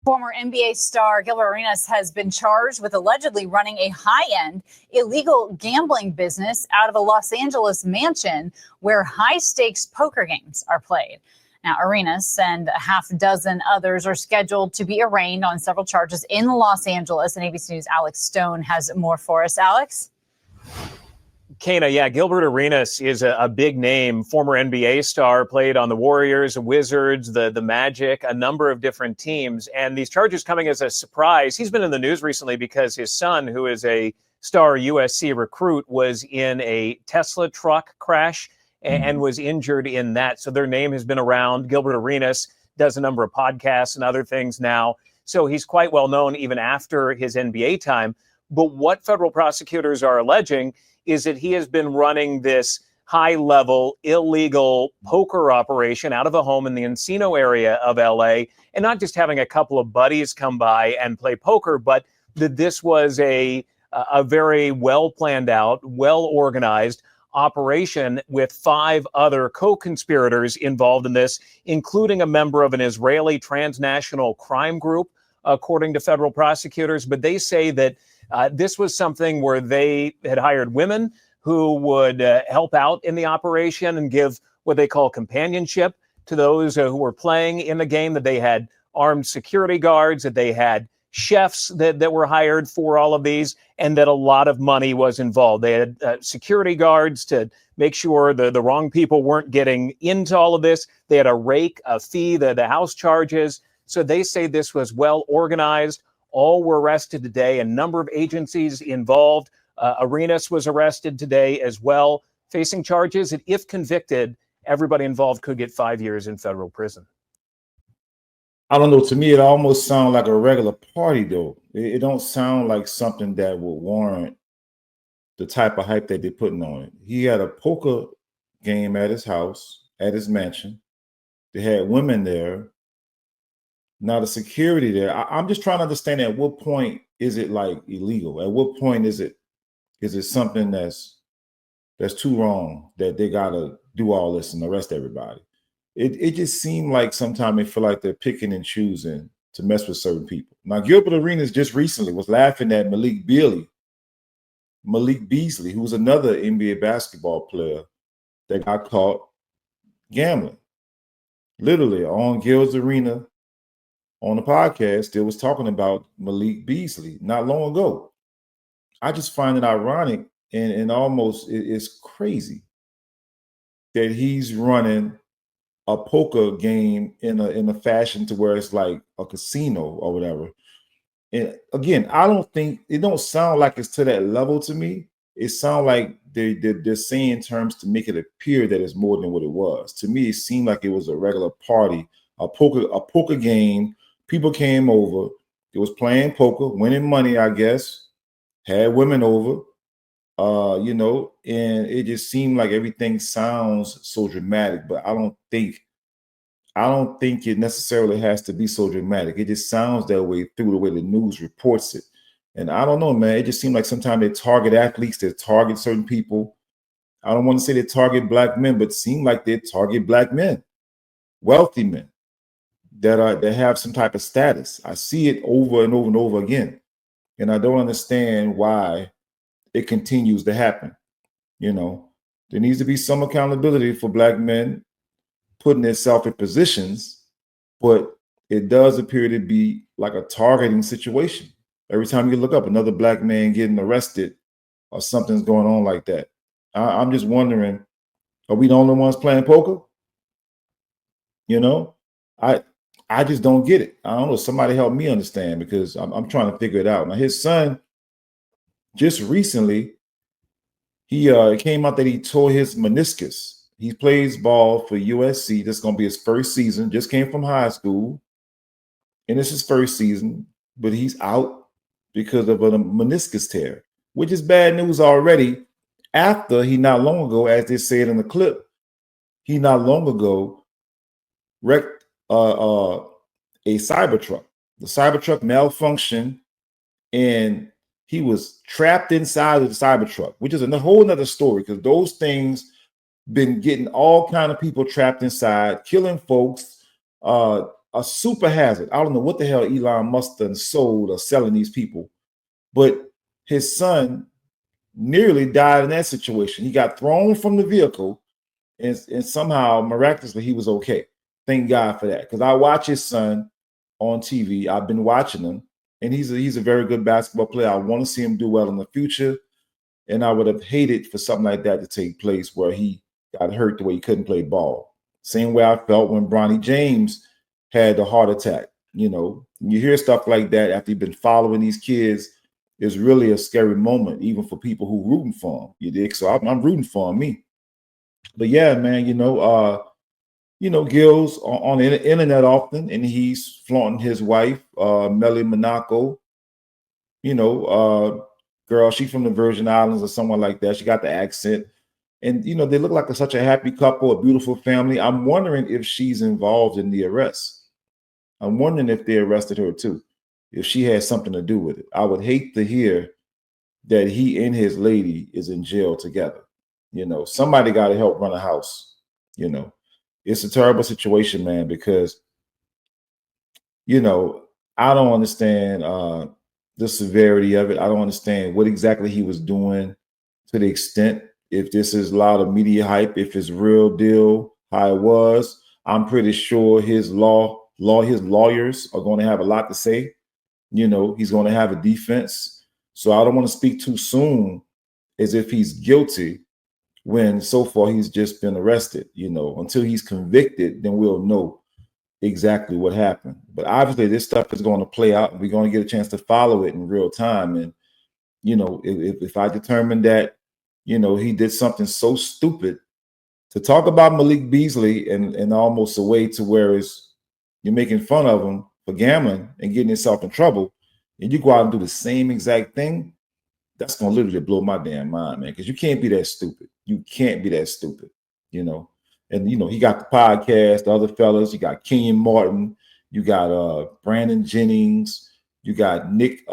Former NBA star Gilbert Arenas has been charged with allegedly running a high-end illegal gambling business out of a Los Angeles mansion where high-stakes poker games are played. Now, Arenas and a half dozen others are scheduled to be arraigned on several charges in Los Angeles. And ABC News' Alex Stone has more for us. Alex? Kana, yeah, Gilbert Arenas is a big name, former NBA star, played on the Warriors, the Wizards, the Magic, a number of different teams. And these charges coming as a surprise. He's been in the news recently because his son, who is a star USC recruit, was in a Tesla truck crash and was injured in that. So their name has been around. Gilbert Arenas does a number of podcasts and other things now. So he's quite well known even after his NBA time. But what federal prosecutors are alleging is that he has been running this high-level illegal poker operation out of a home in the Encino area of LA, and not just having a couple of buddies come by and play poker, but that this was a very well-planned out, well-organized operation with 5 other co-conspirators involved in this, including a member of an Israeli transnational crime group, according to federal prosecutors. But they say that this was something where they had hired women who would help out in the operation and give what they call companionship to those who were playing in the game, that they had armed security guards, that they had chefs that were hired for all of these, and that a lot of money was involved. They had security guards to make sure the wrong people weren't getting into all of this. They had a rake, a fee, the house charges. So they say this was well organized. All were arrested today. A number of agencies involved. Arenas was arrested today as well, facing charges that, if convicted, everybody involved could get 5 years in federal prison. I don't know. To me, it almost sounds like a regular party, though. It don't sound like something that would warrant the type of hype that they're putting on it. He had a poker game at his house, at his mansion. They had women there. Now the security there, I'm just trying to understand, at what point is it like illegal? At what point is it something that's too wrong that they gotta do all this and arrest everybody? It just seemed like sometimes they feel like they're picking and choosing to mess with certain people. Now Gilbert Arenas just recently was laughing at Malik Beasley, who was another NBA basketball player that got caught gambling. Literally on Gil's Arena. On the podcast, they was talking about Malik Beasley not long ago. I just find it ironic and almost it's crazy that he's running a poker game in a fashion to where it's like a casino or whatever. And again, I don't think, it don't sound like it's to that level to me. It sounds like they're saying terms to make it appear that it's more than what it was. To me, it seemed like it was a regular party, a poker game. People came over. It was playing poker, winning money, I guess. Had women over, and it just seemed like everything sounds so dramatic. But I don't think it necessarily has to be so dramatic. It just sounds that way through the way the news reports it. And I don't know, man. It just seems like sometimes they target athletes, they target certain people. I don't want to say they target black men, but it seems like they target black men, wealthy men that have some type of status. I see it over and over and over again. And I don't understand why it continues to happen. There needs to be some accountability for black men putting themselves in positions, but it does appear to be like a targeting situation. Every time you look up, another black man getting arrested or something's going on like that. I'm just wondering, are we the only ones playing poker? I just don't get it. I don't know. Somebody help me understand, because I'm trying to figure it out. Now, his son, just recently, he came out that he tore his meniscus. He plays ball for USC. This is going to be his first season. Just came from high school, and it's his first season, but he's out because of a meniscus tear, which is bad news already. After he not long ago, as they said in the clip, he not long ago wrecked a Cybertruck. The Cybertruck malfunctioned, and he was trapped inside of the Cybertruck, which is a whole nother story, because those things been getting all kind of people trapped inside, killing folks, a super hazard. I don't know what the hell Elon Musk done sold or selling these people, but his son nearly died in that situation. He got thrown from the vehicle, and somehow miraculously he was okay. Thank God for that. Because I watch his son on TV. I've been watching him, and he's a very good basketball player. I want to see him do well in the future. And I would have hated for something like that to take place where he got hurt the way he couldn't play ball. Same way I felt when Bronny James had the heart attack. You know, you hear stuff like that after you've been following these kids, is really a scary moment, even for people who rooting for him. You dig? So I'm rooting for him, me. But yeah, man, Gil's on the internet often, and he's flaunting his wife, Melly Monaco. Girl, she's from the Virgin Islands or somewhere like that. She got the accent. And, they look like such a happy couple, a beautiful family. I'm wondering if she's involved in the arrest. I'm wondering if they arrested her too, if she has something to do with it. I would hate to hear that he and his lady is in jail together. Somebody got to help run a house. It's a terrible situation, man, because, I don't understand the severity of it. I don't understand what exactly he was doing, to the extent, if this is a lot of media hype, if it's real deal, how it was. I'm pretty sure his lawyers are going to have a lot to say. He's going to have a defense. So I don't want to speak too soon as if he's guilty, when so far he's just been arrested. Until he's convicted, then we'll know exactly what happened. But obviously this stuff is going to play out, and we're going to get a chance to follow it in real time. And if I determine that he did something so stupid, to talk about Malik Beasley and almost a way to where you're making fun of him for gambling and getting yourself in trouble, and you go out and do the same exact thing, that's going to literally blow my damn mind, man, because you can't be that stupid. You can't be that stupid, And, he got the podcast, the other fellas. You got Kenyon Martin. You got Brandon Jennings. You got Nick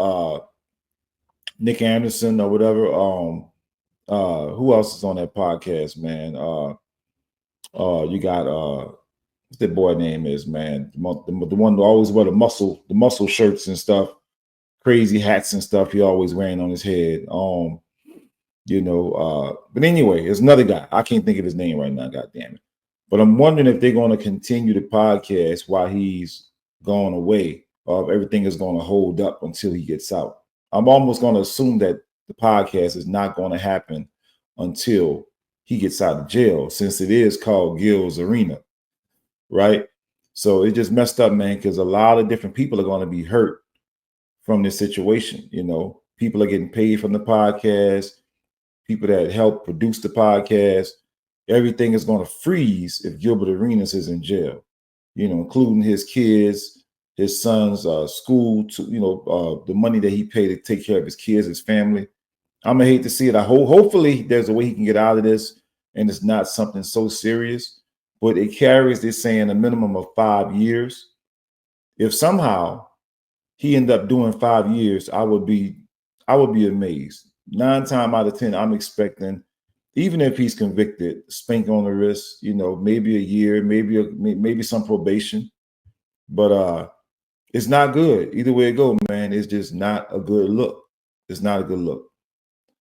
Anderson or whatever. Who else is on that podcast, man? You got what's that boy name is, man? The one who always wear the muscle shirts and stuff, crazy hats and stuff he always wearing on his head. But anyway, there's another guy. I can't think of his name right now, god damn it. But I'm wondering if they're going to continue the podcast while he's gone away, or if everything is going to hold up until he gets out. I'm almost going to assume that the podcast is not going to happen until he gets out of jail, since it is called Gil's Arena, right? So it just messed up, man, because a lot of different people are going to be hurt from this situation. People are getting paid from the podcast, people that help produce the podcast. Everything is going to freeze if Gilbert Arenas is in jail, including his kids, his son's school, the money that he paid to take care of his kids, his family. I'm gonna hate to see it. Hopefully there's a way he can get out of this, and it's not something so serious, but it carries this saying a minimum of 5 years. If somehow he ended up doing 5 years, I would be amazed. 9 times out of 10, I'm expecting, even if he's convicted, spank on the wrist, maybe a year, maybe some probation. But it's not good. Either way it go, man, it's just not a good look. It's not a good look.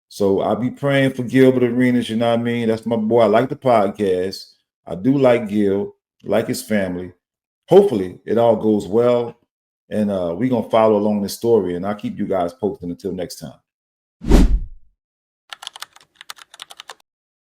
So I'll be praying for Gilbert Arenas, you know what I mean? That's my boy. I like the podcast. I do like Gil, like his family. Hopefully it all goes well. And we're going to follow along this story, and I'll keep you guys posted until next time.